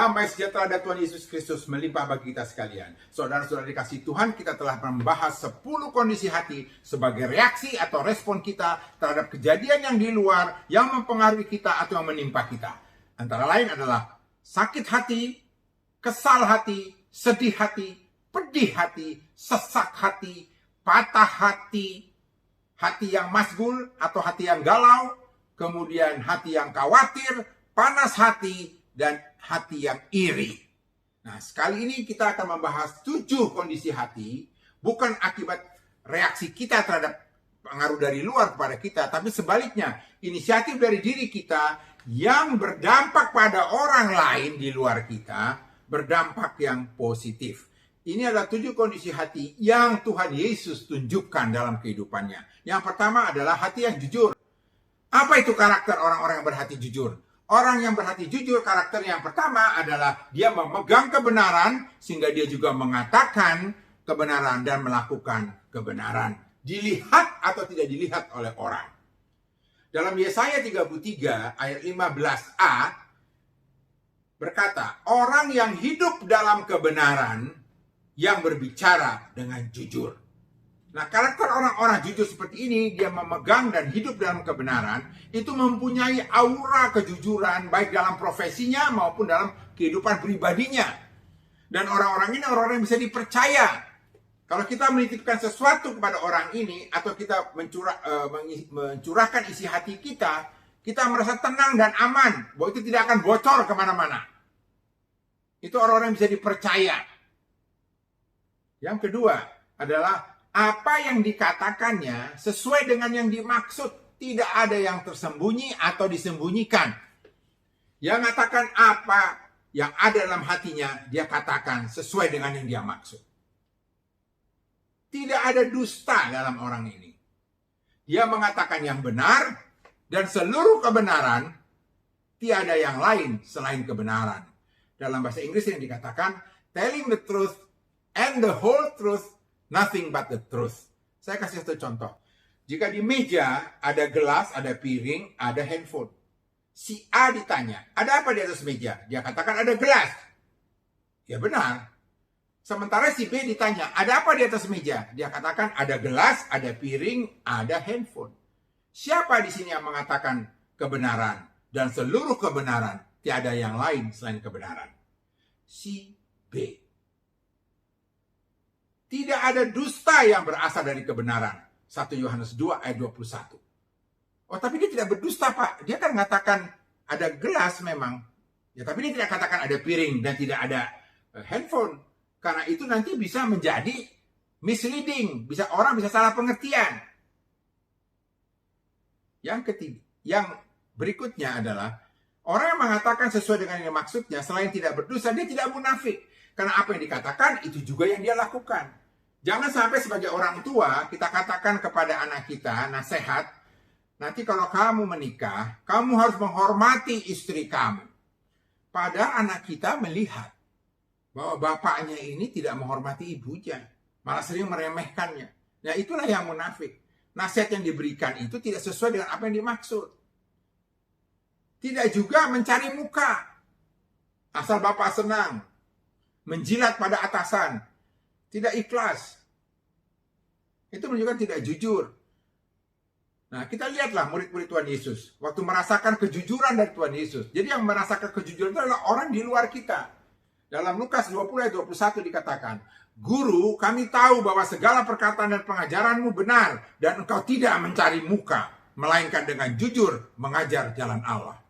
Damai sejahtera dari Tuhan Yesus Kristus melimpah bagi kita sekalian. Saudara-saudara dikasih Tuhan, kita telah membahas 10 kondisi hati sebagai reaksi atau respon kita terhadap kejadian yang di luar yang mempengaruhi kita atau yang menimpa kita. Antara lain adalah sakit hati, kesal hati, sedih hati, pedih hati, sesak hati, patah hati, hati yang masgul atau hati yang galau, kemudian hati yang khawatir, panas hati, dan hati yang iri. Nah, sekali ini kita akan membahas 7 kondisi hati, bukan akibat reaksi kita terhadap pengaruh dari luar kepada kita, tapi sebaliknya, inisiatif dari diri kita yang berdampak pada orang lain di luar kita, berdampak yang positif. Ini adalah 7 kondisi hati yang Tuhan Yesus tunjukkan dalam kehidupannya. Yang pertama adalah hati yang jujur. Apa itu karakter orang-orang yang berhati jujur? Orang yang berhati jujur, karakter yang pertama adalah dia memegang kebenaran sehingga dia juga mengatakan kebenaran dan melakukan kebenaran. Dilihat atau tidak dilihat oleh orang. Dalam Yesaya 33 ayat 15a berkata, orang yang hidup dalam kebenaran yang berbicara dengan jujur. Nah, karakter orang-orang jujur seperti ini, dia memegang dan hidup dalam kebenaran, itu mempunyai aura kejujuran, baik dalam profesinya maupun dalam kehidupan pribadinya. Dan orang-orang ini orang-orang yang bisa dipercaya. Kalau kita menitipkan sesuatu kepada orang ini, atau kita mencurahkan isi hati kita, kita merasa tenang dan aman, bahwa itu tidak akan bocor kemana-mana. Itu orang-orang yang bisa dipercaya. Yang kedua adalah apa yang dikatakannya sesuai dengan yang dimaksud. Tidak ada yang tersembunyi atau disembunyikan. Yang mengatakan apa yang ada dalam hatinya, dia katakan sesuai dengan yang dia maksud. Tidak ada dusta dalam orang ini. Dia mengatakan yang benar dan seluruh kebenaran, tiada yang lain selain kebenaran. Dalam bahasa Inggris yang dikatakan telling the truth and the whole truth, nothing but the truth. Saya kasih satu contoh. Jika di meja ada gelas, ada piring, ada handphone. Si A ditanya, ada apa di atas meja? Dia katakan ada gelas. Ya benar. Sementara si B ditanya, ada apa di atas meja? Dia katakan ada gelas, ada piring, ada handphone. Siapa di sini yang mengatakan kebenaran? Dan seluruh kebenaran, tiada yang lain selain kebenaran. Si B. Tidak ada dusta yang berasal dari kebenaran. 1 Yohanes 2 ayat 21. Oh, tapi dia tidak berdusta, Pak. Dia kan mengatakan ada gelas memang. Ya, tapi dia tidak katakan ada piring dan tidak ada handphone. Karena itu nanti bisa menjadi misleading. Orang bisa salah pengertian. Yang berikutnya adalah orang yang mengatakan sesuai dengan yang maksudnya, selain tidak berdosa, dia tidak munafik. Karena apa yang dikatakan, itu juga yang dia lakukan. Jangan sampai sebagai orang tua, kita katakan kepada anak kita, nasihat, nanti kalau kamu menikah, kamu harus menghormati istri kamu. Padahal anak kita melihat bahwa bapaknya ini tidak menghormati ibunya, malah sering meremehkannya. Nah, itulah yang munafik. Nasihat yang diberikan itu tidak sesuai dengan apa yang dimaksud. Tidak juga mencari muka. Asal bapak senang. Menjilat pada atasan. Tidak ikhlas. Itu menunjukkan tidak jujur. Nah, kita lihatlah murid-murid Tuhan Yesus. Waktu merasakan kejujuran dari Tuhan Yesus. Jadi yang merasakan kejujuran itu adalah orang di luar kita. Dalam Lukas 20 ayat 21 dikatakan, Guru, kami tahu bahwa segala perkataan dan pengajaranmu benar. Dan engkau tidak mencari muka. Melainkan dengan jujur mengajar jalan Allah.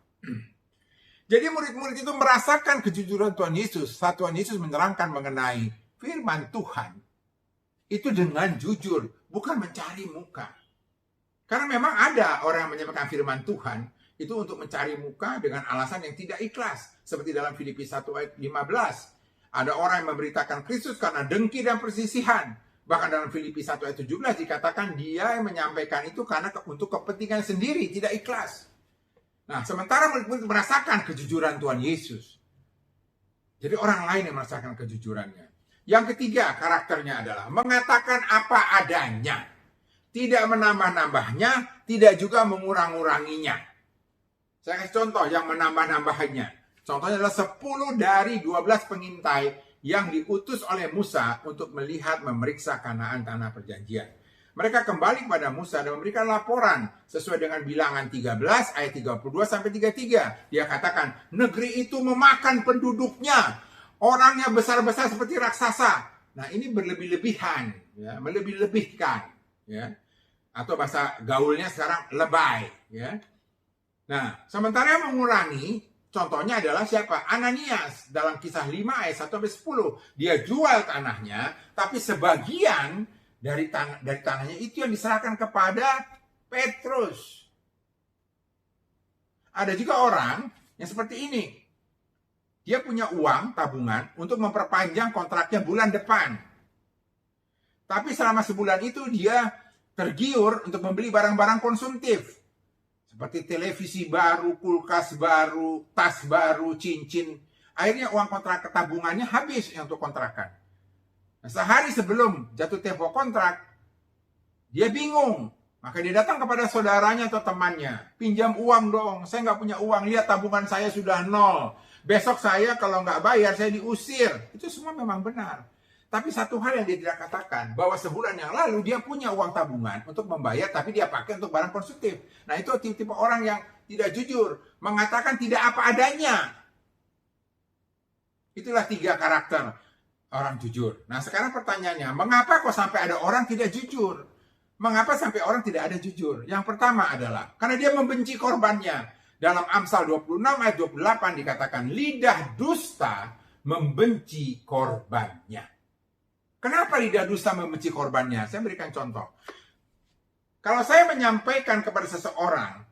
Jadi murid-murid itu merasakan kejujuran Tuhan Yesus. Saat Tuhan Yesus menerangkan mengenai firman Tuhan. Itu dengan jujur. Bukan mencari muka. Karena memang ada orang yang menyampaikan firman Tuhan. Itu untuk mencari muka dengan alasan yang tidak ikhlas. Seperti dalam Filipi 1 ayat 15. Ada orang yang memberitakan Kristus karena dengki dan persisihan. Bahkan dalam Filipi 1 ayat 17 dikatakan dia yang menyampaikan itu karena untuk kepentingan sendiri. Tidak ikhlas. Nah, sementara murid-murid merasakan kejujuran Tuhan Yesus. Jadi orang lain yang merasakan kejujurannya. Yang ketiga, karakternya adalah mengatakan apa adanya. Tidak menambah-nambahnya, tidak juga mengurang-uranginya. Saya kasih contoh yang menambah-nambahnya. Contohnya adalah 10 dari 12 pengintai yang diutus oleh Musa untuk melihat memeriksa Kanaan tanah perjanjian. Mereka kembali kepada Musa dan memberikan laporan sesuai dengan bilangan 13 ayat 32 sampai 33. Dia katakan, negeri itu memakan penduduknya, orangnya besar-besar seperti raksasa. Nah, ini berlebih-lebihan, ya, melebih-lebihkan, ya. Atau bahasa gaulnya sekarang lebay, ya. Nah, sementara yang mengurangi, contohnya adalah siapa? Ananias dalam Kisah 5 ayat 1 sampai 10. Dia jual tanahnya, tapi sebagian dari tanahnya itu yang diserahkan kepada Petrus. Ada juga orang yang seperti ini. Dia punya uang tabungan untuk memperpanjang kontraknya bulan depan. Tapi selama sebulan itu dia tergiur untuk membeli barang-barang konsumtif. Seperti televisi baru, kulkas baru, tas baru, cincin. Akhirnya uang kontrak tabungannya habis untuk kontrakan. Nah, sehari sebelum jatuh tempo kontrak, dia bingung. Maka dia datang kepada saudaranya atau temannya. Pinjam uang dong, saya nggak punya uang. Lihat tabungan saya sudah 0. Besok saya kalau nggak bayar, saya diusir. Itu semua memang benar. Tapi satu hal yang dia tidak katakan, bahwa sebulan yang lalu dia punya uang tabungan untuk membayar, tapi dia pakai untuk barang konsumtif. Nah, itu tipe-tipe orang yang tidak jujur, mengatakan tidak apa adanya. Itulah 3 karakter orang jujur. Nah, sekarang pertanyaannya, mengapa kok sampai ada orang tidak jujur? Mengapa sampai orang tidak ada jujur? Yang pertama adalah, karena dia membenci korbannya. Dalam Amsal 26 ayat 28 dikatakan, lidah dusta membenci korbannya. Kenapa lidah dusta membenci korbannya? Saya berikan contoh. Kalau saya menyampaikan kepada seseorang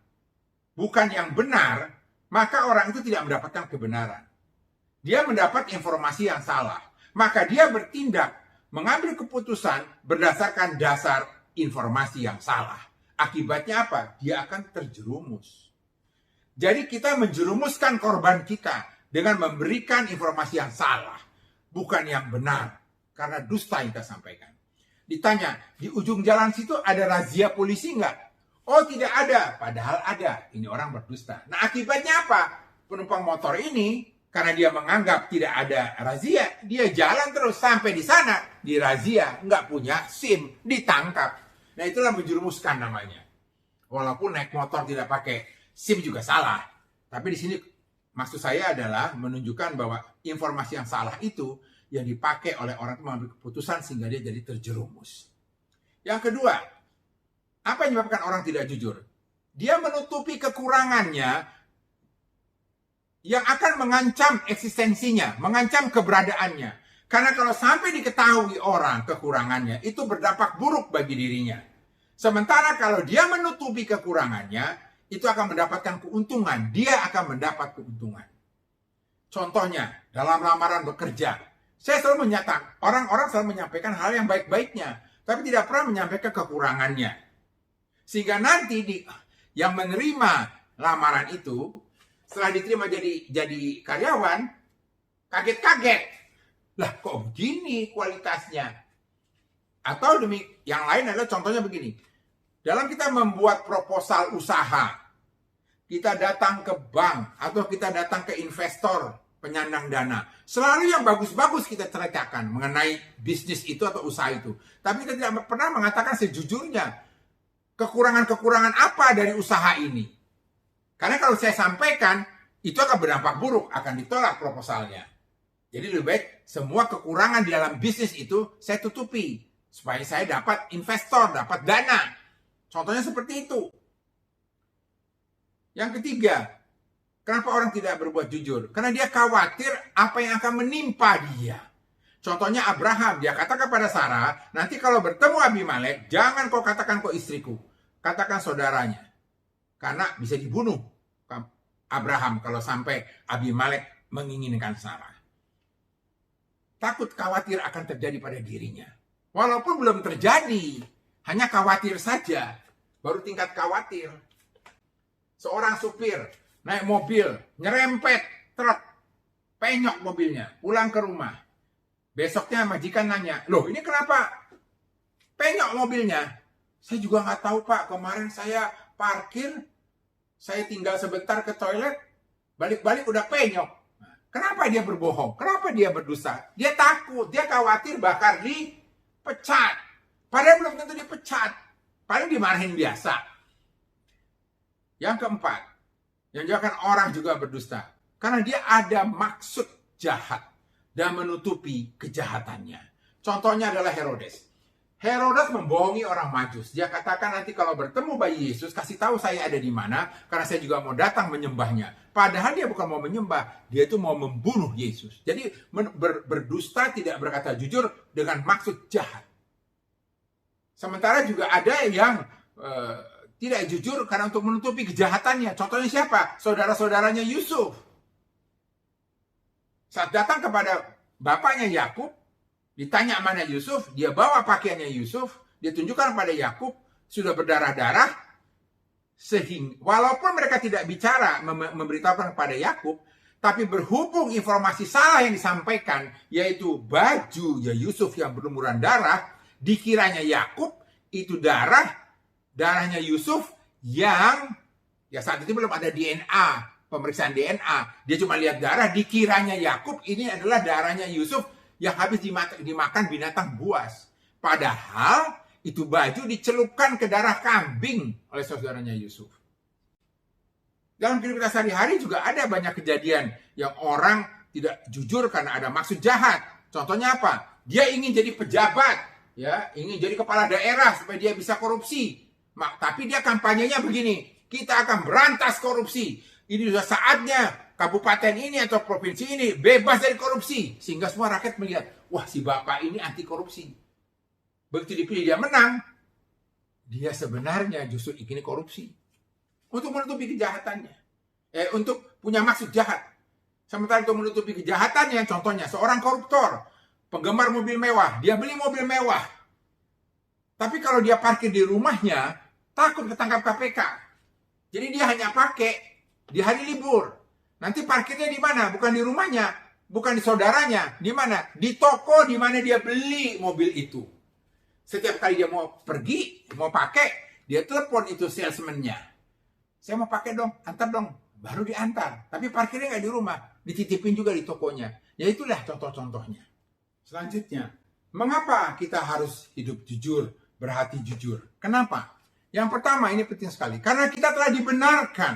bukan yang benar, maka orang itu tidak mendapatkan kebenaran. Dia mendapat informasi yang salah. Maka dia bertindak, mengambil keputusan berdasarkan dasar informasi yang salah. Akibatnya apa? Dia akan terjerumus. Jadi kita menjerumuskan korban kita dengan memberikan informasi yang salah, bukan yang benar. Karena dusta yang kita sampaikan. Ditanya, di ujung jalan situ ada razia polisi nggak? Oh, tidak ada. Padahal ada. Ini orang berdusta. Nah, akibatnya apa? Penumpang motor ini, karena dia menganggap tidak ada razia, dia jalan terus sampai di sana, di razia, nggak punya SIM, ditangkap. Nah, itulah menjerumuskan namanya. Walaupun naik motor tidak pakai SIM juga salah. Tapi di sini maksud saya adalah menunjukkan bahwa informasi yang salah itu yang dipakai oleh orang itu mengambil keputusan sehingga dia jadi terjerumus. Yang kedua, apa yang menyebabkan orang tidak jujur? Dia menutupi kekurangannya yang akan mengancam eksistensinya, mengancam keberadaannya. Karena kalau sampai diketahui orang kekurangannya, itu berdampak buruk bagi dirinya. Sementara kalau dia menutupi kekurangannya, itu akan mendapatkan keuntungan. Dia akan mendapat keuntungan. Contohnya, dalam lamaran bekerja, saya selalu menyatakan, orang-orang selalu menyampaikan hal yang baik-baiknya, tapi tidak pernah menyampaikan kekurangannya. Sehingga nanti yang menerima lamaran itu, setelah diterima jadi karyawan, kaget-kaget. Lah, kok begini kualitasnya? Atau yang lain adalah contohnya begini. Dalam kita membuat proposal usaha, kita datang ke bank atau kita datang ke investor, penyandang dana. Selalu yang bagus-bagus kita ceritakan mengenai bisnis itu atau usaha itu. Tapi kita tidak pernah mengatakan sejujurnya kekurangan-kekurangan apa dari usaha ini. Karena kalau saya sampaikan, itu akan berdampak buruk, akan ditolak proposalnya. Jadi lebih baik semua kekurangan di dalam bisnis itu saya tutupi. Supaya saya dapat investor, dapat dana. Contohnya seperti itu. Yang ketiga, kenapa orang tidak berbuat jujur? Karena dia khawatir apa yang akan menimpa dia. Contohnya Abraham, dia katakan kepada Sarah, nanti kalau bertemu Abimelek, jangan kau katakan kau istriku. Katakan saudaranya. Karena bisa dibunuh Abraham kalau sampai Abimelek menginginkan Sarah. Takut khawatir akan terjadi pada dirinya. Walaupun belum terjadi, hanya khawatir saja. Baru tingkat khawatir. Seorang supir naik mobil, nyerempet truk, penyok mobilnya, pulang ke rumah. Besoknya majikan nanya, loh ini kenapa penyok mobilnya? Saya juga nggak tahu Pak, kemarin saya parkir, saya tinggal sebentar ke toilet, balik-balik udah penyok. Kenapa dia berbohong? Kenapa dia berdusta? Dia takut, dia khawatir bakal dipecat. Padahal belum tentu dipecat. Paling dimarahin biasa. Yang keempat, yang menyebabkan orang juga berdusta. Karena dia ada maksud jahat dan menutupi kejahatannya. Contohnya adalah Herodes. Herodes membohongi orang Majus. Dia katakan nanti kalau bertemu bayi Yesus, kasih tahu saya ada di mana, karena saya juga mau datang menyembahnya. Padahal dia bukan mau menyembah, dia itu mau membunuh Yesus. Jadi berdusta tidak berkata jujur dengan maksud jahat. Sementara juga ada yang tidak jujur karena untuk menutupi kejahatannya. Contohnya siapa? Saudara-saudaranya Yusuf. Saat datang kepada bapaknya Yakub, ditanya mana Yusuf, dia bawa pakaiannya Yusuf, dia tunjukkan pada Yakub, sudah berdarah-darah, sehingga walaupun mereka tidak bicara memberitahukan kepada Yakub, tapi berhubung informasi salah yang disampaikan, yaitu baju ya Yusuf yang berlumuran darah, dikiranya Yakub itu darahnya Yusuf yang ya saat itu belum ada DNA, pemeriksaan DNA, dia cuma lihat darah, dikiranya Yakub ini adalah darahnya Yusuf yang habis dimakan binatang buas. Padahal itu baju dicelupkan ke darah kambing oleh saudaranya Yusuf. Dalam kehidupan kita sehari-hari juga ada banyak kejadian yang orang tidak jujur karena ada maksud jahat. Contohnya apa? Dia ingin jadi pejabat, ya, ingin jadi kepala daerah supaya dia bisa korupsi. Tapi dia kampanyenya begini, kita akan berantas korupsi. Ini sudah saatnya kabupaten ini atau provinsi ini bebas dari korupsi. Sehingga semua rakyat melihat, wah si bapak ini anti korupsi. Begitu dipilih dia menang, dia sebenarnya justru ingin korupsi. Untuk menutupi kejahatannya. Untuk punya maksud jahat. Sementara untuk menutupi kejahatannya, contohnya seorang koruptor, penggemar mobil mewah, dia beli mobil mewah. Tapi kalau dia parkir di rumahnya, takut ketangkap KPK. Jadi dia hanya pakai di hari libur. Nanti parkirnya di mana? Bukan di rumahnya, bukan di saudaranya. Di mana? Di toko di mana dia beli mobil itu. Setiap kali dia mau pergi, mau pakai, dia telepon itu salesman-nya. Saya mau pakai dong, antar dong. Baru diantar. Tapi parkirnya nggak di rumah, dititipin juga di tokonya. Ya itulah contoh-contohnya. Selanjutnya, mengapa kita harus hidup jujur, berhati jujur? Kenapa? Yang pertama, ini penting sekali. Karena kita telah dibenarkan.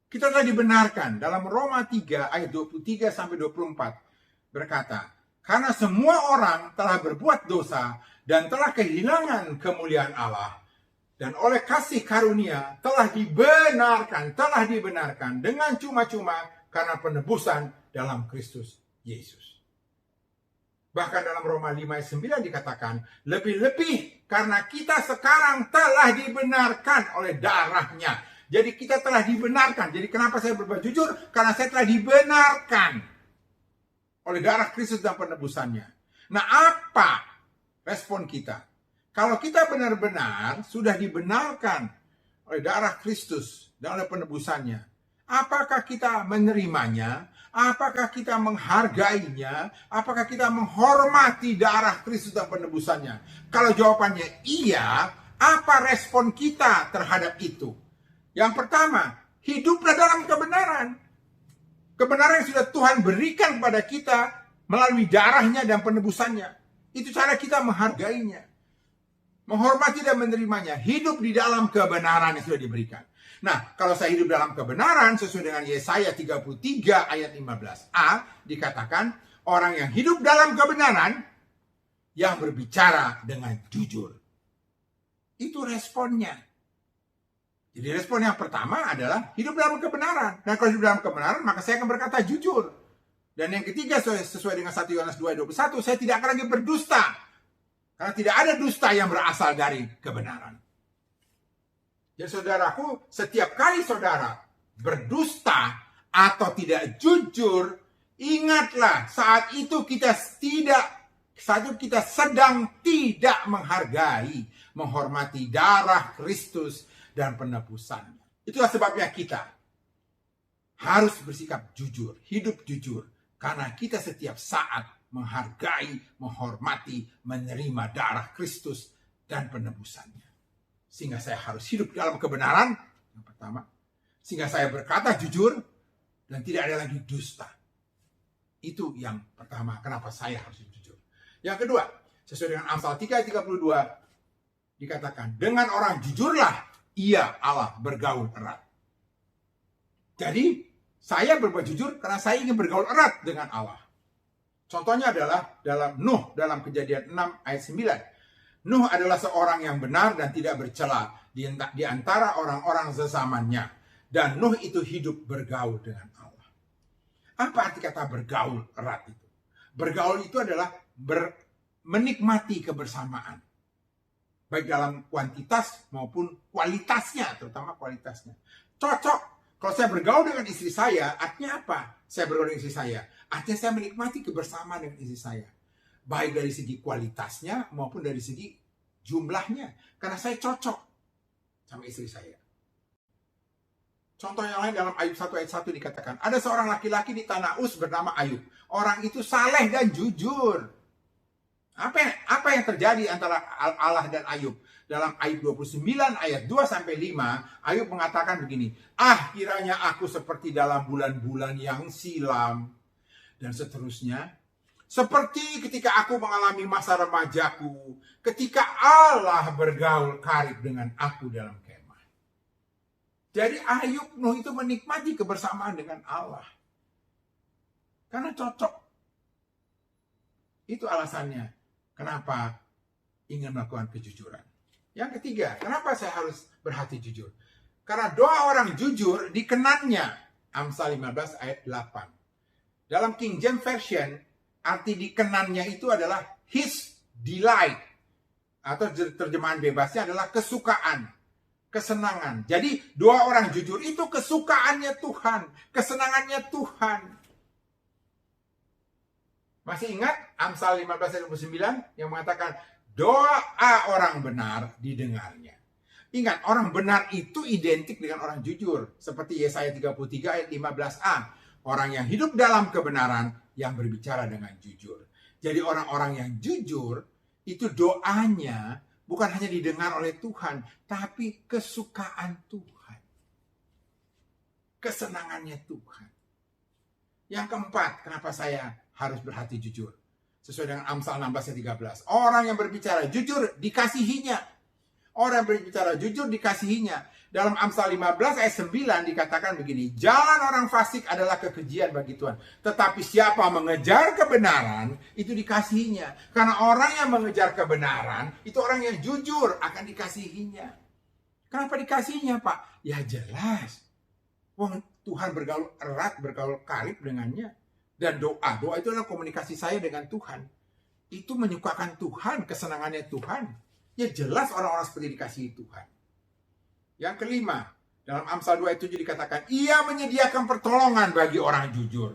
Kita telah dibenarkan dalam Roma 3 ayat 23 sampai 24 berkata, karena semua orang telah berbuat dosa dan telah kehilangan kemuliaan Allah dan oleh kasih karunia telah dibenarkan dengan cuma-cuma karena penebusan dalam Kristus Yesus. Bahkan dalam Roma 5 ayat 9 dikatakan, lebih-lebih karena kita sekarang telah dibenarkan oleh darahnya. Jadi kita telah dibenarkan. Jadi kenapa saya berbuat jujur? Karena saya telah dibenarkan oleh darah Kristus dan penebusannya. Nah, apa respon kita? Kalau kita benar-benar sudah dibenarkan oleh darah Kristus dan oleh penebusannya, apakah kita menerimanya? Apakah kita menghargainya? Apakah kita menghormati darah Kristus dan penebusannya? Kalau jawabannya iya, apa respon kita terhadap itu? Yang pertama, hiduplah dalam kebenaran. Kebenaran yang sudah Tuhan berikan kepada kita melalui darahnya dan penebusannya. Itu cara kita menghargainya. Menghormati dan menerimanya. Hidup di dalam kebenaran yang sudah diberikan. Nah, kalau saya hidup dalam kebenaran, sesuai dengan Yesaya 33 ayat 15a, dikatakan, orang yang hidup dalam kebenaran, yang berbicara dengan jujur. Itu responnya. Jadi respon yang pertama adalah hidup dalam kebenaran. Dan kalau hidup dalam kebenaran, maka saya akan berkata jujur. Dan yang ketiga, sesuai dengan 1 Yohanes 2:21, saya tidak akan lagi berdusta. Karena tidak ada dusta yang berasal dari kebenaran. Jadi saudaraku, setiap kali saudara berdusta atau tidak jujur, ingatlah saat itu kita sedang tidak menghargai, menghormati darah Kristus dan penebusannya. Itulah sebabnya kita harus bersikap jujur, hidup jujur. Karena kita setiap saat menghargai, menghormati, menerima darah Kristus dan penebusannya. Sehingga saya harus hidup dalam kebenaran, yang pertama. Sehingga saya berkata jujur, dan tidak ada lagi dusta. Itu yang pertama, kenapa saya harus jujur. Yang kedua, sesuai dengan Amsal 3:32 dikatakan, dengan orang jujurlah ia Allah bergaul erat. Jadi saya berbuat jujur karena saya ingin bergaul erat dengan Allah. Contohnya adalah dalam Nuh, dalam Kejadian 6 ayat 9. Nuh adalah seorang yang benar dan tidak bercela di antara orang-orang sezamannya. Dan Nuh itu hidup bergaul dengan Allah. Apa arti kata bergaul erat itu? Bergaul itu adalah menikmati kebersamaan. Baik dalam kuantitas maupun kualitasnya, terutama kualitasnya. Cocok. Kalau saya bergaul dengan istri saya, artinya apa? Saya bergaul dengan istri saya. Artinya saya menikmati kebersamaan dengan istri saya. Baik dari segi kualitasnya maupun dari segi jumlahnya. Karena saya cocok sama istri saya. Contoh yang lain dalam Ayub 1 ayat 1 dikatakan, ada seorang laki-laki di tanah Uz bernama Ayub. Orang itu saleh dan jujur. Apa yang terjadi antara Allah dan Ayub? Dalam Ayub 29 ayat 2-5, Ayub mengatakan begini, kiranya aku seperti dalam bulan-bulan yang silam. Dan seterusnya, seperti ketika aku mengalami masa remajaku, ketika Allah bergaul karib dengan aku dalam kemah. Jadi Ayub Nuh itu menikmati kebersamaan dengan Allah. Karena cocok. Itu alasannya. Kenapa ingin melakukan kejujuran. Yang ketiga, kenapa saya harus berhati jujur? Karena doa orang jujur dikenannya. Amsal 15 ayat 8. Dalam King James Version, arti dikenannya itu adalah his delight. Atau terjemahan bebasnya adalah kesukaan, kesenangan. Jadi doa orang jujur itu kesukaannya Tuhan, kesenangannya Tuhan. Masih ingat Amsal 15 ayat 29 yang mengatakan doa orang benar didengarnya. Ingat, orang benar itu identik dengan orang jujur. Seperti Yesaya 33 ayat 15a. Orang yang hidup dalam kebenaran yang berbicara dengan jujur. Jadi orang-orang yang jujur itu doanya bukan hanya didengar oleh Tuhan, tapi kesukaan Tuhan. Kesenangannya Tuhan. Yang keempat, kenapa saya harus berhati jujur? Sesuai dengan Amsal 16 ayat 13. Orang yang berbicara jujur dikasihinya. Orang yang berbicara jujur dikasihinya. Dalam Amsal 15 ayat 9 dikatakan begini. Jalan orang fasik adalah kekejian bagi Tuhan. Tetapi siapa mengejar kebenaran, itu dikasihinya. Karena orang yang mengejar kebenaran, itu orang yang jujur akan dikasihinya. Kenapa dikasihinya, Pak? Ya jelas. Tuhan bergaul erat, bergaul karib dengannya. Dan doa itu adalah komunikasi saya dengan Tuhan. Itu menyukakan Tuhan, kesenangannya Tuhan. Ya jelas orang-orang seperti dikasihi Tuhan. Yang kelima, dalam Amsal 2 ayat 7 dikatakan, ia menyediakan pertolongan bagi orang jujur.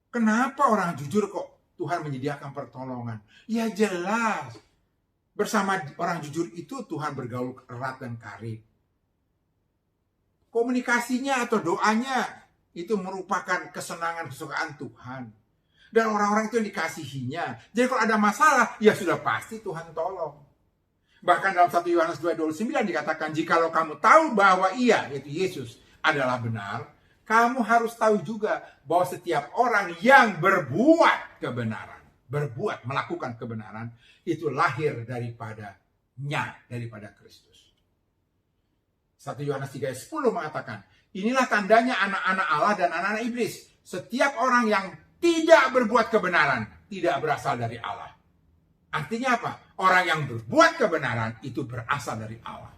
Kenapa orang jujur kok Tuhan menyediakan pertolongan? Ya jelas. Bersama orang jujur itu Tuhan bergaul erat dan karib. Komunikasinya atau doanya itu merupakan kesenangan, kesukaan Tuhan. Dan orang-orang itu yang dikasihinya. Jadi kalau ada masalah, ya sudah pasti Tuhan tolong. Bahkan dalam 1 Yohanes 2:29 dikatakan, jikalau kamu tahu bahwa ia, yaitu Yesus, adalah benar, kamu harus tahu juga bahwa setiap orang yang berbuat kebenaran, melakukan kebenaran, itu lahir daripada Kristus. 1 Yohanes 3:10 mengatakan, inilah tandanya anak-anak Allah dan anak-anak iblis. Setiap orang yang tidak berbuat kebenaran tidak berasal dari Allah. Artinya apa? Orang yang berbuat kebenaran itu berasal dari Allah.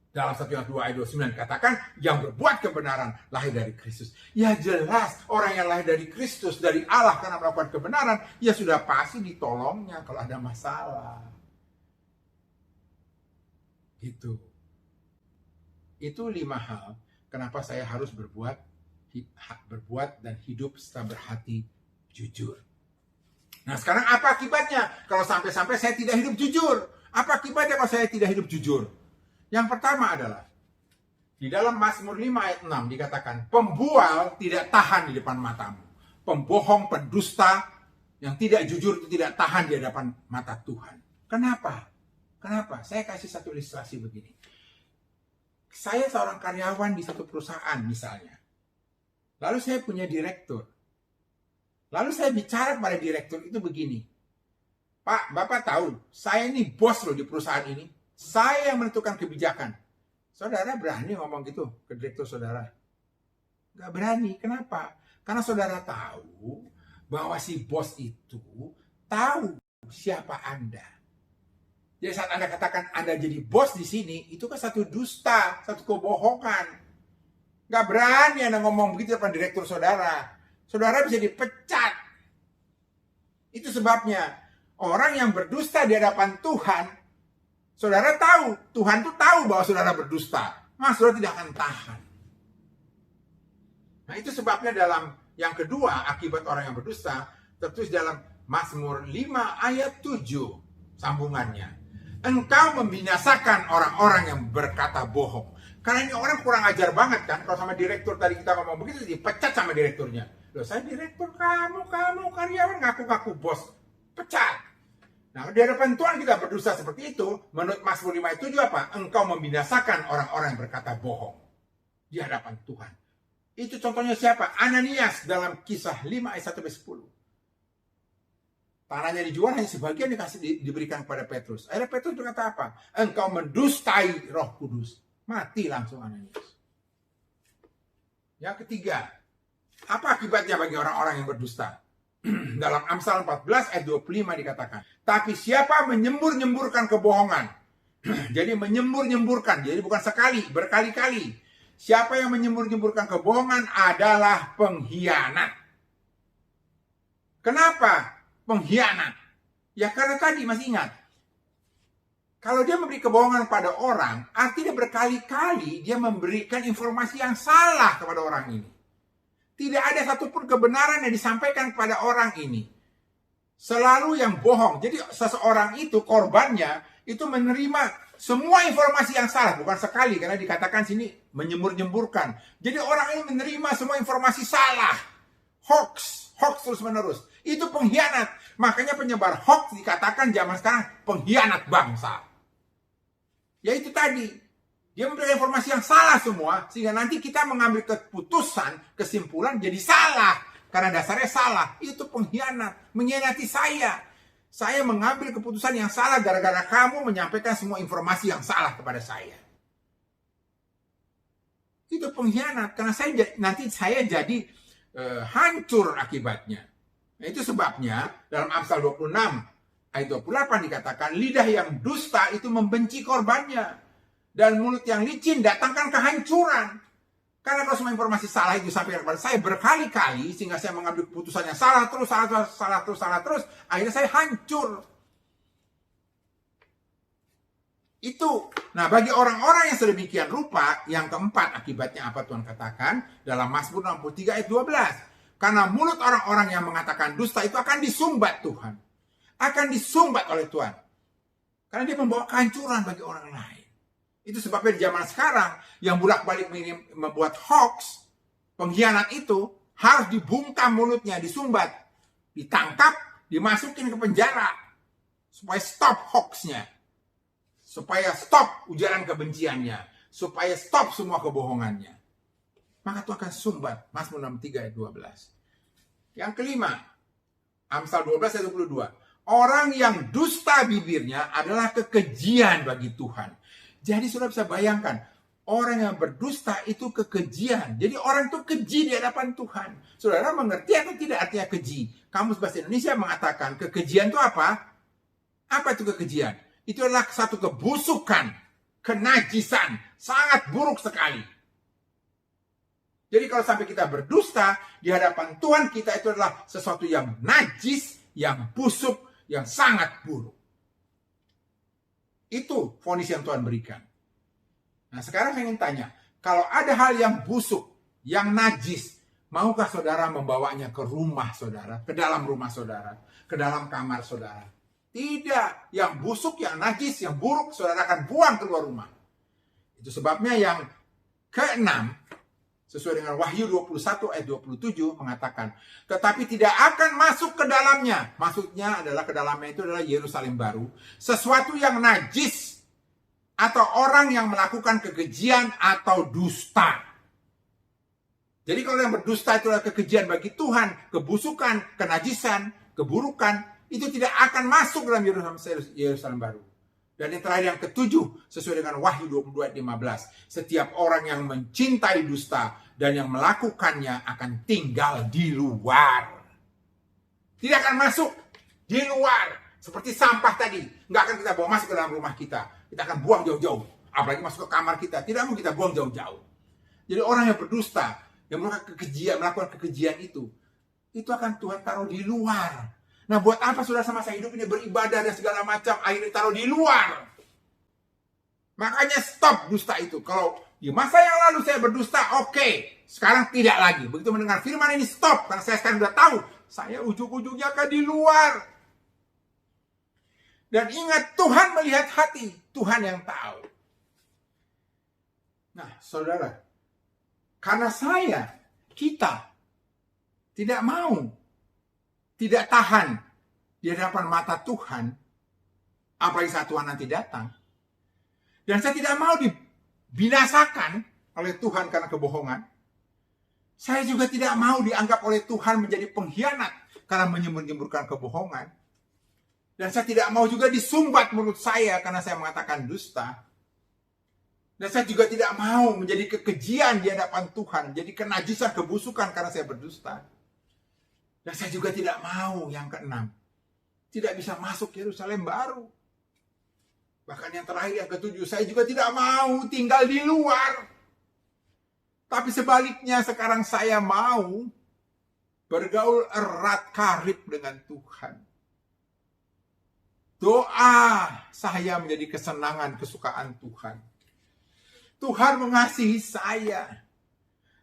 Dalam 1 Yohanes 2 ayat 29 dikatakan, yang berbuat kebenaran lahir dari Kristus. Ya jelas, orang yang lahir dari Kristus, dari Allah karena melakukan kebenaran, ya sudah pasti ditolongnya kalau ada masalah. Gitu. Itu 5 hal kenapa saya harus berbuat dan hidup serta berhati jujur. Nah sekarang apa akibatnya kalau sampai-sampai saya tidak hidup jujur? Apa akibatnya kalau saya tidak hidup jujur? Yang pertama adalah di dalam Mazmur 5 ayat 6 dikatakan, pembual tidak tahan di depan matamu. Pembohong, pendusta yang tidak jujur itu tidak tahan di hadapan mata Tuhan. Kenapa? Saya kasih satu ilustrasi begini. Saya seorang karyawan di satu perusahaan misalnya. Lalu saya punya direktur. Lalu saya bicara kepada direktur itu begini. Pak, Bapak tahu, saya ini bos loh di perusahaan ini. Saya yang menentukan kebijakan. Saudara berani ngomong gitu ke direktur saudara? Gak berani. Kenapa? Karena saudara tahu bahwa si bos itu tahu siapa Anda. Jadi saat Anda katakan Anda jadi bos di sini, itu kan satu dusta, satu kebohongan. Gak berani Anda ngomong begitu depan direktur saudara. Saudara bisa dipecat. Itu sebabnya orang yang berdusta di hadapan Tuhan, saudara tahu, Tuhan tuh tahu bahwa saudara berdusta. Maka saudara tidak akan tahan. Nah itu sebabnya dalam yang kedua, akibat orang yang berdusta, tertulis dalam Mazmur 5 ayat 7, sambungannya. Engkau membinasakan orang-orang yang berkata bohong. Karena ini orang kurang ajar banget kan. Kalau sama direktur tadi kita ngomong begitu, dipecat sama direkturnya. Loh saya direktur, kamu karyawan ngaku-ngaku bos. Pecat. Nah di hadapan Tuhan kita berdosa seperti itu. Menurut Mazmur 5 ayat 7 apa? Engkau membinasakan orang-orang yang berkata bohong. Di hadapan Tuhan. Itu contohnya siapa? Ananias dalam Kisah 5 ayat 1-10. Tanahnya dijual, hanya sebagian diberikan kepada Petrus. Akhirnya Petrus berkata apa? Engkau mendustai Roh Kudus. Mati langsung Ananias. Yang ketiga, apa akibatnya bagi orang-orang yang berdusta? Dalam Amsal 14 ayat 25 dikatakan, tapi siapa menyembur-nyemburkan kebohongan? Jadi menyembur-nyemburkan, jadi bukan sekali, berkali-kali. Siapa yang menyembur-nyemburkan kebohongan adalah pengkhianat. Kenapa pengkhianat? Ya karena tadi masih ingat, kalau dia memberi kebohongan pada orang, artinya berkali-kali dia memberikan informasi yang salah kepada orang ini. Tidak ada satupun kebenaran yang disampaikan kepada orang ini. Selalu yang bohong. Jadi seseorang itu, korbannya, itu menerima semua informasi yang salah. Bukan sekali, karena dikatakan sini menyembur-nyemburkan. Jadi orang ini menerima semua informasi salah. Hoax terus menerus. Itu pengkhianat. Makanya penyebar hoax dikatakan zaman sekarang pengkhianat bangsa. Ya itu tadi. Dia memberikan informasi yang salah semua, sehingga nanti kita mengambil keputusan, kesimpulan jadi salah. Karena dasarnya salah. Itu pengkhianat. Mengkhianati saya. Saya mengambil keputusan yang salah gara-gara kamu menyampaikan semua informasi yang salah kepada saya. Itu pengkhianat. Karena nanti saya jadi hancur akibatnya. Nah, itu sebabnya dalam Amsal 26 ayat 28 dikatakan, lidah yang dusta itu membenci korbannya. Dan mulut yang licin datangkan kehancuran. Karena kalau semua informasi salah itu sampai kepada saya berkali-kali, sehingga saya mengambil keputusan yang salah terus, akhirnya saya hancur. Itu. Nah bagi orang-orang yang sedemikian rupa, yang keempat akibatnya apa Tuhan katakan dalam Mazmur 63 ayat 12. Karena mulut orang-orang yang mengatakan dusta itu akan disumbat Tuhan. Akan disumbat oleh Tuhan. Karena dia membawa kehancuran bagi orang lain. Itu sebabnya di zaman sekarang yang bolak-balik membuat hoax, pengkhianat itu harus dibungkam mulutnya, disumbat, ditangkap, dimasukin ke penjara supaya stop hoaxnya, supaya stop ujaran kebenciannya, supaya stop semua kebohongannya. Maka Tuhan akan sumbat. Mazmur 63 ayat 12. Yang kelima, Amsal 12 ayat 22. Orang yang dusta bibirnya adalah kekejian bagi Tuhan. Jadi saudara bisa bayangkan, orang yang berdusta itu kekejian. Jadi orang itu keji di hadapan Tuhan. Saudara mengerti atau tidak artinya keji? Kamus Bahasa Indonesia mengatakan kekejian itu apa? Apa itu kekejian? Itu adalah satu kebusukan, kenajisan, sangat buruk sekali. Jadi kalau sampai kita berdusta di hadapan Tuhan, kita itu adalah sesuatu yang najis, yang busuk, yang sangat buruk. Itu vonis yang Tuhan berikan. Nah sekarang saya ingin tanya, kalau ada hal yang busuk, yang najis, maukah saudara membawanya ke rumah saudara, ke dalam rumah saudara, ke dalam kamar saudara? Tidak, yang busuk, yang najis, yang buruk, saudara akan buang keluar rumah. Itu sebabnya yang keenam, sesuai dengan Wahyu 21 ayat 27 mengatakan, tetapi tidak akan masuk ke dalamnya. Maksudnya adalah ke dalamnya itu adalah Yerusalem baru. Sesuatu yang najis atau orang yang melakukan kekejian atau dusta. Jadi kalau yang berdusta itu adalah kekejian bagi Tuhan, kebusukan, kenajisan, keburukan, itu tidak akan masuk dalam Yerusalem baru. Dan yang terakhir, yang ketujuh, sesuai dengan Wahyu 22 ayat 15. Setiap orang yang mencintai dusta dan yang melakukannya akan tinggal di luar. Tidak akan masuk di luar. Seperti sampah tadi. Nggak akan kita bawa masuk ke dalam rumah kita. Kita akan buang jauh-jauh. Apalagi masuk ke kamar kita. Tidak mau kita buang jauh-jauh. Jadi orang yang berdusta, yang melakukan kekejian itu akan Tuhan taruh di luar. Nah, buat apa saudara sama saya hidup ini beribadah dan segala macam, akhirnya taruh di luar? Makanya stop dusta itu. Kalau di masa yang lalu saya berdusta, oke. Sekarang tidak lagi. Begitu mendengar firman ini, stop. Karena saya sekarang sudah tahu, saya ujung-ujungnya akan di luar. Dan ingat, Tuhan melihat hati. Tuhan yang tahu. Nah, saudara, karena kita tidak mau, tidak tahan di hadapan mata Tuhan, apalagi saat Tuhan nanti datang. Dan saya tidak mau dibinasakan oleh Tuhan karena kebohongan. Saya juga tidak mau dianggap oleh Tuhan menjadi pengkhianat karena menyembur-nyemburkan kebohongan. Dan saya tidak mau juga disumbat mulut saya karena saya mengatakan dusta. Dan saya juga tidak mau menjadi kekejian di hadapan Tuhan, jadi kenajisan, kebusukan karena saya berdusta. Dan saya juga tidak mau, yang keenam, tidak bisa masuk Yerusalem baru. Bahkan yang terakhir, yang ketujuh, saya juga tidak mau tinggal di luar. Tapi sebaliknya sekarang saya mau bergaul erat karib dengan Tuhan. Doa saya menjadi kesenangan, kesukaan Tuhan. Tuhan mengasihi saya.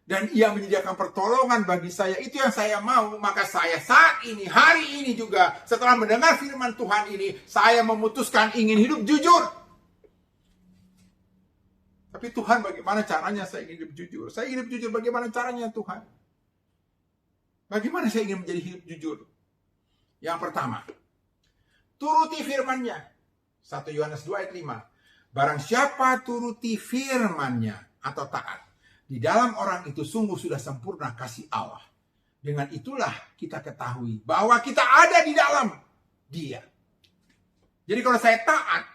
Dan ia menyediakan pertolongan bagi saya. Itu yang saya mau. Maka saya saat ini, hari ini juga, setelah mendengar firman Tuhan ini, saya memutuskan ingin hidup jujur. Tapi Tuhan, bagaimana caranya saya ingin hidup jujur? Saya ingin hidup jujur, bagaimana caranya Tuhan? Bagaimana saya ingin menjadi hidup jujur? Yang pertama, turuti firman-Nya. 1 Yohanes 2 ayat 5. Barang siapa turuti firman-Nya atau taat, di dalam orang itu sungguh sudah sempurna kasih Allah. Dengan itulah kita ketahui bahwa kita ada di dalam Dia. Jadi kalau saya taat,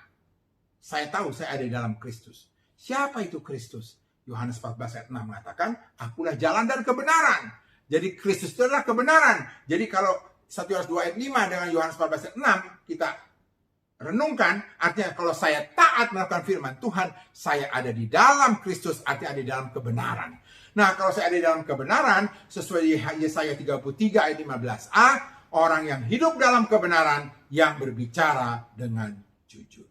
saya tahu saya ada di dalam Kristus. Siapa itu Kristus? Yohanes 14 ayat 6 mengatakan, akulah jalan dan kebenaran. Jadi Kristus itu adalah kebenaran. Jadi kalau 1 Yohanes 2 ayat 5 dengan Yohanes 14 ayat 6 kita renungkan, artinya kalau saya taat melakukan firman Tuhan, saya ada di dalam Kristus, artinya ada di dalam kebenaran. Nah, kalau saya ada di dalam kebenaran, sesuai Yesaya 33 ayat 15a, orang yang hidup dalam kebenaran, yang berbicara dengan jujur.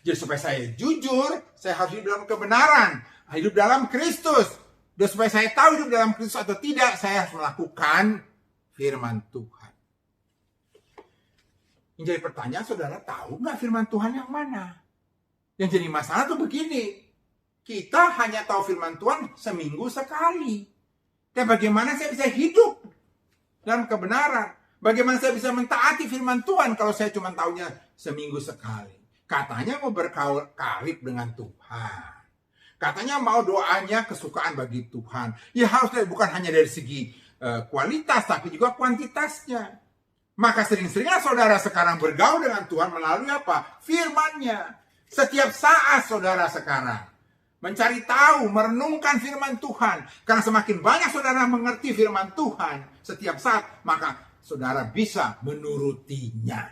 Jadi supaya saya jujur, saya harus hidup dalam kebenaran, hidup dalam Kristus. Dan supaya saya tahu hidup dalam Kristus atau tidak, saya harus melakukan firman Tuhan. Yang jadi pertanyaan, saudara tahu nggak firman Tuhan yang mana? Yang jadi masalah tuh begini. Kita hanya tahu firman Tuhan seminggu sekali. Dan bagaimana saya bisa hidup dalam kebenaran? Bagaimana saya bisa mentaati firman Tuhan kalau saya cuma tahunya seminggu sekali? Katanya mau berkaul karib dengan Tuhan. Katanya mau doanya kesukaan bagi Tuhan. Ya harus bukan hanya dari segi kualitas, tapi juga kuantitasnya. Maka sering-seringlah saudara sekarang bergaul dengan Tuhan melalui apa? Firman-Nya. Setiap saat saudara sekarang mencari tahu, merenungkan firman Tuhan. Karena semakin banyak saudara mengerti firman Tuhan setiap saat, maka saudara bisa menurutinya.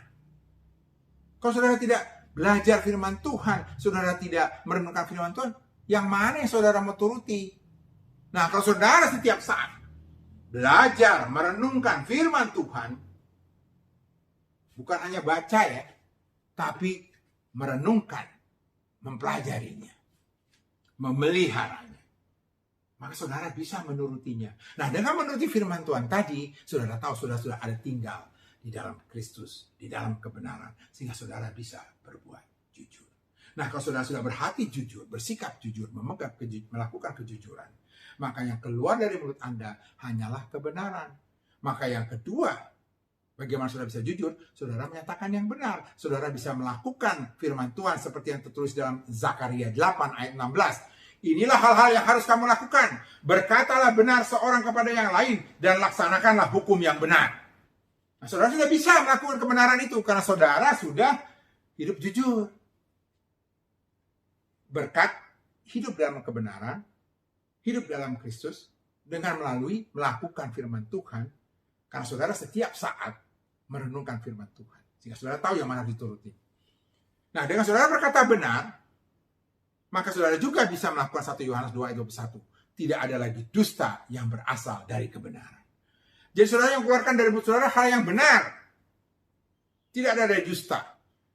Kalau saudara tidak belajar firman Tuhan, saudara tidak merenungkan firman Tuhan, yang mana yang saudara mau turuti? Nah, kalau saudara setiap saat belajar, merenungkan firman Tuhan, bukan hanya baca ya, tapi merenungkan, mempelajarinya, memeliharanya. Maka saudara bisa menurutinya. Nah, dengan menuruti firman Tuhan tadi, saudara tahu saudara sudah ada tinggal di dalam Kristus, di dalam kebenaran. Sehingga saudara bisa berbuat jujur. Nah, kalau saudara sudah berhati jujur, bersikap jujur, melakukan kejujuran, maka yang keluar dari mulut Anda hanyalah kebenaran. Maka yang kedua, bagaimana saudara bisa jujur? Saudara menyatakan yang benar. Saudara bisa melakukan firman Tuhan seperti yang tertulis dalam Zakaria 8 ayat 16. Inilah hal-hal yang harus kamu lakukan. Berkatalah benar seorang kepada yang lain dan laksanakanlah hukum yang benar. Nah, saudara sudah bisa melakukan kebenaran itu karena saudara sudah hidup jujur. Berkat hidup dalam kebenaran, hidup dalam Kristus dengan melalui melakukan firman Tuhan. Karena saudara setiap saat merenungkan firman Tuhan. Sehingga saudara tahu yang mana dituruti. Nah, dengan saudara berkata benar, maka saudara juga bisa melakukan 1 Yohanes 2 ayat 21. Tidak ada lagi dusta yang berasal dari kebenaran. Jadi saudara yang keluarkan dari mulut saudara hal yang benar. Tidak ada dari dusta.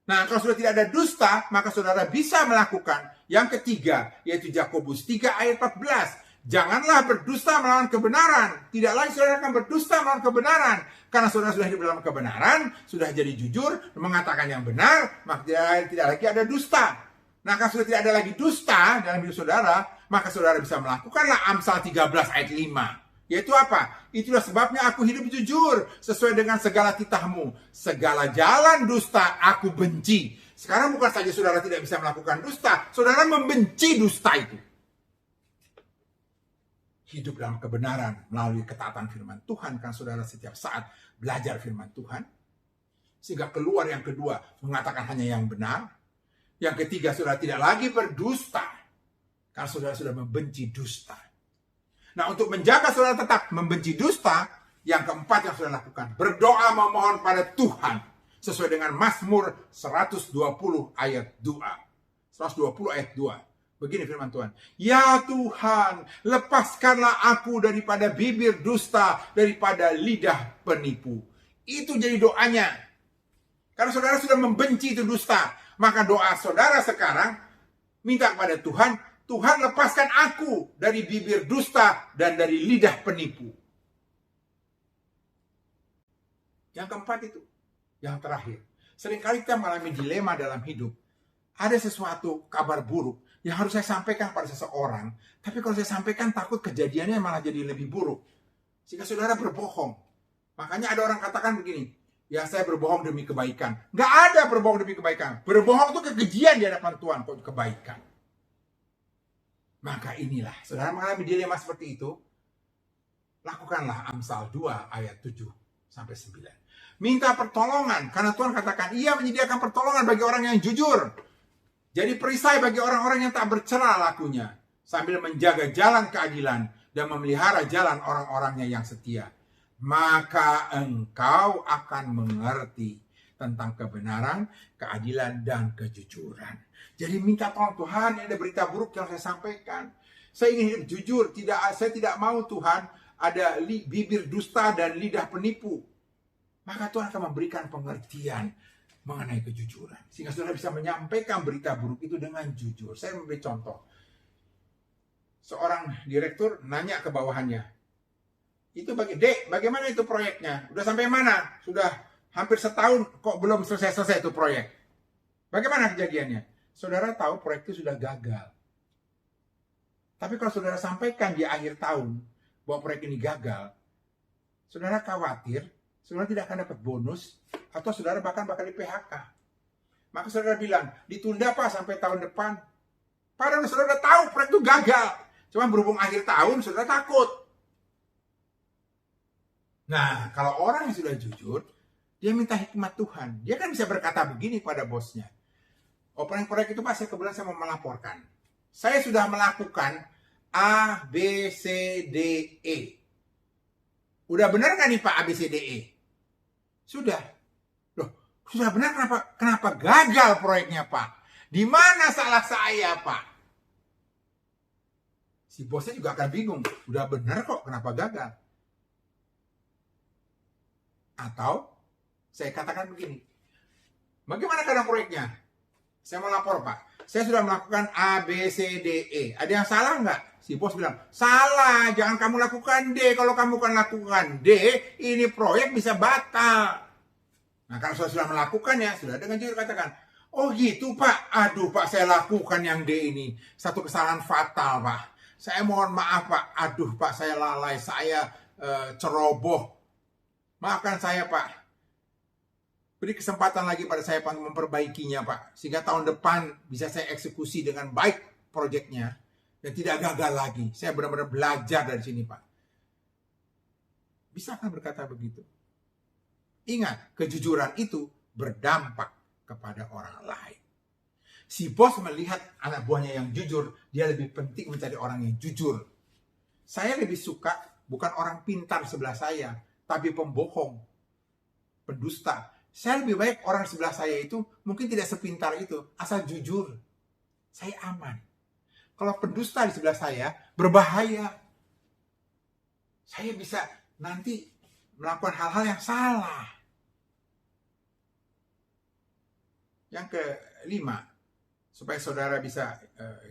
Nah, kalau sudah tidak ada dusta, maka saudara bisa melakukan yang ketiga, yaitu Yakobus 3 ayat 14. Janganlah berdusta melawan kebenaran. Tidak lagi saudara akan berdusta melawan kebenaran. Karena saudara sudah hidup dalam kebenaran, sudah jadi jujur, mengatakan yang benar, maka tidak lagi ada dusta. Nah, kalau sudah tidak ada lagi dusta dalam hidup saudara, maka saudara bisa melakukanlah Amsal 13 ayat 5. Yaitu apa? Itulah sebabnya aku hidup jujur, sesuai dengan segala titahmu. Segala jalan dusta aku benci. Sekarang bukan saja saudara tidak bisa melakukan dusta, saudara membenci dusta itu. Hidup dalam kebenaran melalui ketaatan firman Tuhan, kan saudara setiap saat belajar firman Tuhan. Sehingga keluar yang kedua, mengatakan hanya yang benar. Yang ketiga, saudara tidak lagi berdusta, karena saudara sudah membenci dusta. Nah, untuk menjaga saudara tetap membenci dusta, yang keempat yang saudara lakukan, berdoa memohon pada Tuhan, sesuai dengan Mazmur 120 ayat 2. 120 ayat 2. Begini firman Tuhan. Ya Tuhan, lepaskanlah aku daripada bibir dusta, daripada lidah penipu. Itu jadi doanya. Karena saudara sudah membenci itu dusta. Maka doa saudara sekarang, minta kepada Tuhan, Tuhan lepaskan aku dari bibir dusta dan dari lidah penipu. Yang keempat itu. Yang terakhir. Seringkali kita mengalami dilema dalam hidup. Ada sesuatu kabar buruk yang harus saya sampaikan pada seseorang. Tapi kalau saya sampaikan takut kejadiannya malah jadi lebih buruk. Sehingga saudara berbohong. Makanya ada orang katakan begini. Ya, saya berbohong demi kebaikan. Nggak ada berbohong demi kebaikan. Berbohong itu kekejian di hadapan Tuhan. Kok kebaikan. Maka inilah, saudara mengalami dilema seperti itu, lakukanlah Amsal 2 ayat 7-9. Minta pertolongan, karena Tuhan katakan, ia menyediakan pertolongan bagi orang yang jujur. Jadi perisai bagi orang-orang yang tak bercela lakunya, sambil menjaga jalan keadilan dan memelihara jalan orang-orangnya yang setia. Maka engkau akan mengerti tentang kebenaran, keadilan, dan kejujuran. Jadi minta tolong Tuhan, ini ada berita buruk yang saya sampaikan. Saya ingin hidup jujur, saya tidak mau Tuhan ada bibir dusta dan lidah penipu. Maka Tuhan akan memberikan pengertian mengenai kejujuran. Sehingga saudara bisa menyampaikan berita buruk itu dengan jujur. Saya memberi contoh. Seorang direktur nanya ke bawahannya. Itu Dek, bagaimana itu proyeknya? Udah sampai mana? Sudah hampir setahun kok belum selesai-selesai itu proyek. Bagaimana kejadiannya? Saudara tahu proyek itu sudah gagal. Tapi kalau saudara sampaikan di akhir tahun bahwa proyek ini gagal, saudara khawatir, saudara tidak akan dapat bonus, atau saudara bahkan bakal di PHK. Maka saudara bilang, ditunda Pak sampai tahun depan. Padahal saudara tahu proyek itu gagal. Cuma berhubung akhir tahun, saudara takut. Nah, kalau orang yang sudah jujur, dia minta hikmat Tuhan. Dia kan bisa berkata begini pada bosnya. Proyek itu Pak, saya kebetulan saya mau melaporkan. Saya sudah melakukan A, B, C, D, E. Udah benar kan nih Pak A, B, C, D, E? Sudah. Loh, sudah benar kenapa gagal proyeknya Pak? Di mana salah saya Pak? Si bosnya juga akan bingung. Udah benar kok, kenapa gagal? Atau saya katakan begini. Bagaimana keadaan proyeknya? Saya mau lapor Pak. Saya sudah melakukan A, B, C, D, E. Ada yang salah nggak? Si bos bilang, salah. Jangan kamu lakukan D. Kalau kamu kan lakukan D, ini proyek bisa batal. Nah, kalau saya sudah melakukannya, sudah dengan jujur katakan, oh gitu Pak. Aduh Pak, saya lakukan yang D ini. Satu kesalahan fatal Pak. Saya mohon maaf Pak. Aduh Pak, saya lalai. Saya ceroboh. Maafkan saya Pak. Beri kesempatan lagi pada saya untuk memperbaikinya Pak. Sehingga tahun depan bisa saya eksekusi dengan baik proyeknya. dan tidak gagal lagi. Saya benar-benar belajar dari sini, Pak. Bisakah berkata begitu? Ingat, kejujuran itu berdampak kepada orang lain. Si bos melihat anak buahnya yang jujur, dia lebih penting mencari orang yang jujur. Saya lebih suka bukan orang pintar sebelah saya, tapi pembohong, pendusta. Saya lebih baik orang sebelah saya itu mungkin tidak sepintar itu, asal jujur. Saya aman. Kalau pendusta di sebelah saya, berbahaya. Saya bisa nanti melakukan hal-hal yang salah. Yang kelima, supaya saudara bisa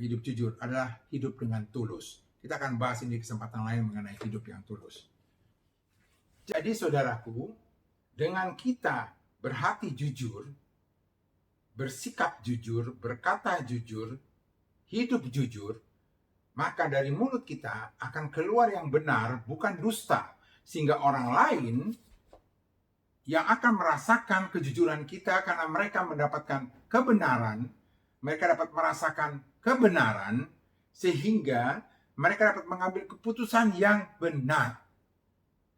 hidup jujur, adalah hidup dengan tulus. Kita akan bahas ini di kesempatan lain mengenai hidup yang tulus. Jadi saudaraku, dengan kita berhati jujur, bersikap jujur, berkata jujur, hidup jujur, maka dari mulut kita akan keluar yang benar, bukan dusta. Sehingga orang lain yang akan merasakan kejujuran kita karena mereka mendapatkan kebenaran, mereka dapat merasakan kebenaran, sehingga mereka dapat mengambil keputusan yang benar.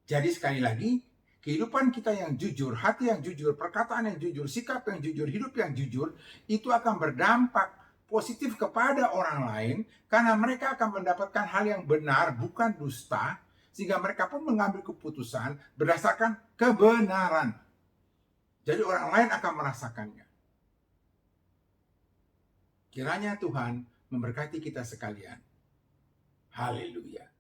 Jadi sekali lagi, kehidupan kita yang jujur, hati yang jujur, perkataan yang jujur, sikap yang jujur, hidup yang jujur, itu akan berdampak positif kepada orang lain, karena mereka akan mendapatkan hal yang benar, bukan dusta, sehingga mereka pun mengambil keputusan berdasarkan kebenaran. Jadi orang lain akan merasakannya. Kiranya Tuhan memberkati kita sekalian. Haleluya.